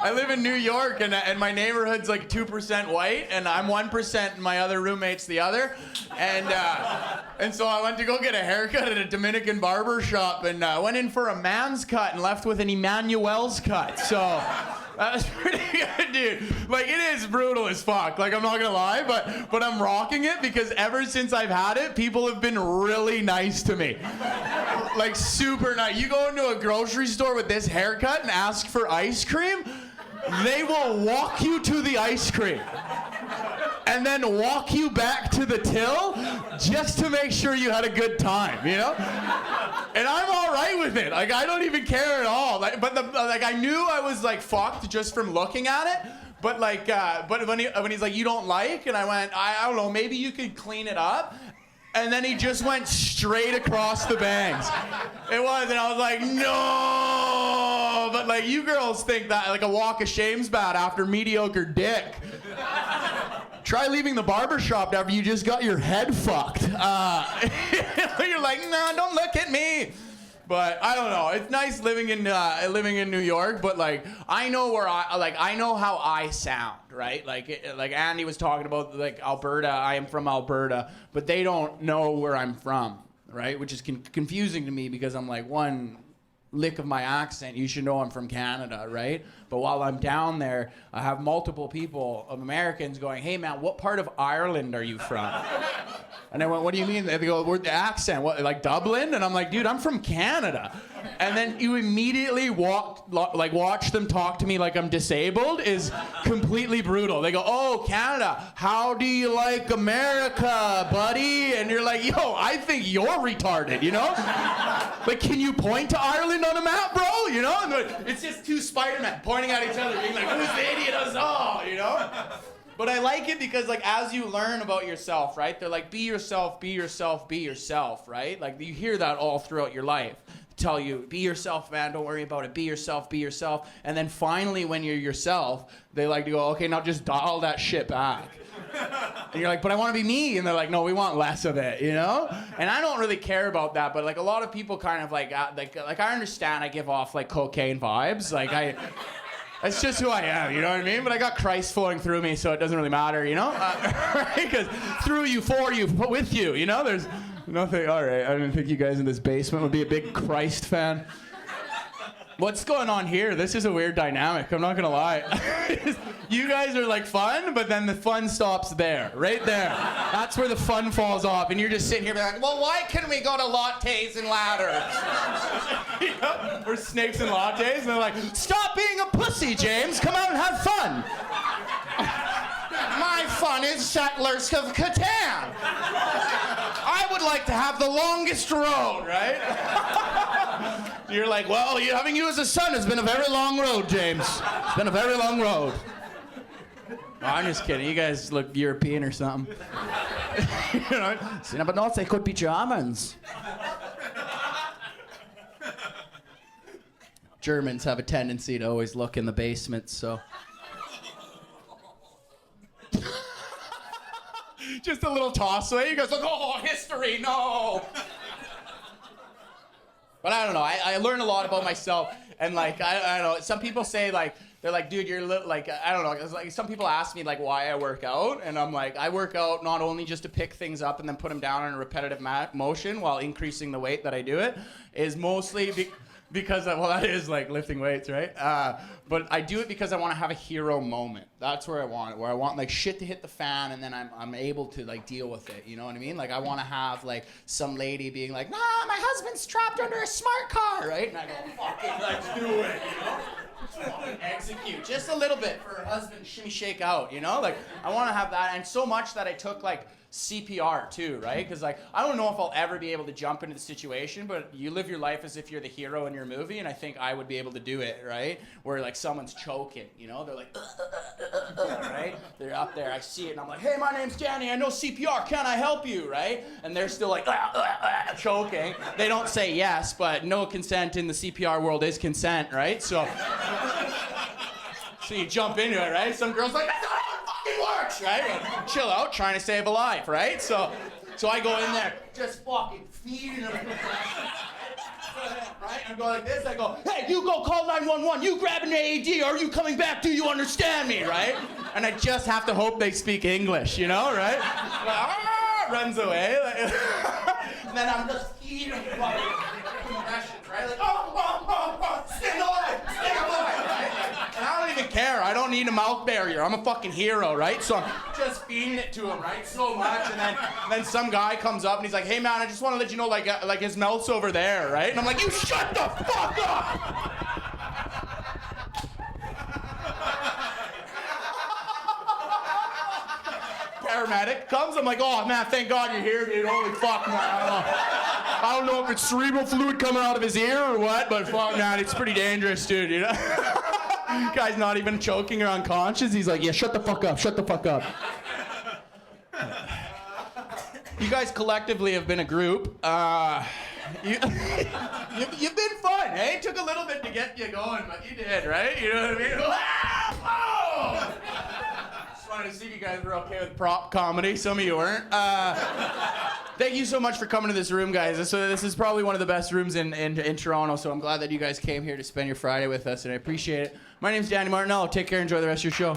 I live in New York, and my neighborhood's like 2% white, and I'm 1%, and my other roommate's the other. And so I went to go get a haircut at a Dominican barber shop, and went in for a man's cut and left with an Emmanuel's cut. So that was pretty good, dude. Like, it is brutal as fuck. Like, I'm not gonna lie, but I'm rocking it because ever since I've had it, people have been really nice to me. Like, super nice. You go into a grocery store with this haircut and ask for ice cream, they will walk you to the ice cream and then walk you back to the till just to make sure you had a good time, you know? And I'm all right with it. Like, I don't even care at all. Like, but I knew I was like fucked just from looking at it. But like, but when he's like, you don't like, and I went, I don't know, maybe you could clean it up. And then he just went straight across the bangs. It was, and I was like, no. But like, you girls think that like a walk of shame's bad after mediocre dick. Try leaving the barbershop after you just got your head fucked. You're like, no, don't look at me. But I don't know. It's nice living in New York, but like I know where I know how I sound, right? Like Andy was talking about like Alberta. I am from Alberta, but they don't know where I'm from, right? Which is confusing to me because I'm like, one lick of my accent, you should know I'm from Canada, right? But while I'm down there, I have multiple people of Americans going, hey man, what part of Ireland are you from? And I went, what do you mean? They go, where's the accent? What, like Dublin? And I'm like, dude, I'm from Canada. And then you immediately watch them talk to me like I'm disabled is completely brutal. They go, oh, Canada, how do you like America, buddy? And you're like, yo, I think you're retarded, you know? Like, can you point to Ireland on a map, bro? You know? And it's just two Spider-Men pointing at each other, being like, who's the idiot of us all, you know? But I like it because, like, as you learn about yourself, right? They're like, be yourself, be yourself, be yourself, right? Like, you hear that all throughout your life. Tell you, be yourself, man, don't worry about it. Be yourself, be yourself. And then finally, when you're yourself, they like to go, okay, now just dial that shit back. And you're like, but I want to be me. And they're like, no, we want less of it, you know? And I don't really care about that, but, like, a lot of people kind of, like I understand I give off, like, cocaine vibes. Like, that's just who I am, you know what I mean? But I got Christ flowing through me, so it doesn't really matter, you know? Right? Because through you, for you, with you, you know? There's nothing. All right, I didn't think you guys in this basement would be a big Christ fan. What's going on here? This is a weird dynamic, I'm not gonna lie. You guys are like fun, but then the fun stops there, right there. That's where the fun falls off, and you're just sitting here being like, well, why can't we go to lattes and ladders? You know? We're snakes and lattes, and they're like, stop being a pussy, James, come out and have fun. My fun is Settlers of Catan. I would like to have the longest road, right? You're like, well, having you as a son has been a very long road, James. It's been a very long road. Oh, I'm just kidding. You guys look European or something. You know? But no, they could be Germans. Germans have a tendency to always look in the basement, so. Just a little toss away. You guys like, oh, history, no. But I don't know. I learned a lot about myself, and like I don't know. Some people say like they're like, dude, you're like I don't know. It's like some people ask me like why I work out, and I'm like, I work out not only just to pick things up and then put them down in a repetitive motion while increasing the weight that I do it, is mostly because that is like lifting weights, right? But I do it because I want to have a hero moment. That's where I want it, where I want like shit to hit the fan, and then I'm able to like deal with it. You know what I mean? Like I want to have like some lady being like, nah, my husband's trapped under a smart car, right? And I go, fucking let's do it, you know? Fucking execute just a little bit for her husband to shimmy shake out, you know? Like I want to have that, and so much that I took like CPR too, right? Because like I don't know if I'll ever be able to jump into the situation, but you live your life as if you're the hero in your movie, and I think I would be able to do it, right? Where like someone's choking, you know? They're like, right? They're up there, I see it, and I'm like, hey, my name's Danny, I know CPR, can I help you, right? And they're still like, choking. They don't say yes, but no consent in the CPR world is consent, right? So you jump into it, right? Some girl's like, that's not how it fucking works, right? Like, chill out, trying to save a life, right? So I go in there, just fucking feeding them. Right? right? And I go like this, I go, hey, you go call 911, you grab an AED, are you coming back? Do you understand me, right? And I just have to hope they speak English, you know, right? Runs away. And then I'm just eating compressions, right? Like, stay alive, right? And I don't even care. I don't need a mouth barrier. I'm a fucking hero, right? So I'm just feeding it to him, right? So much, and then some guy comes up and he's like, hey man, I just want to let you know, like his mouth's over there, right? And I'm like, you shut the fuck up! Paramedic comes, I'm like, oh man, thank God you're here, dude. Holy fuck, man. I don't know if it's cerebral fluid coming out of his ear or what, but fuck, man, it's pretty dangerous, dude, you know? Guy's not even choking or unconscious. He's like, yeah, shut the fuck up, shut the fuck up. You guys collectively have been a group. You've been fun, eh? It took a little bit to get you going, but you did, right? You know what I mean? Oh! Just wanted to see if you guys were okay with prop comedy. Some of you weren't. Thank you so much for coming to this room, guys. This is probably one of the best rooms in Toronto, so I'm glad that you guys came here to spend your Friday with us, and I appreciate it. My name's Danny Martinello. Take care. Enjoy the rest of your show.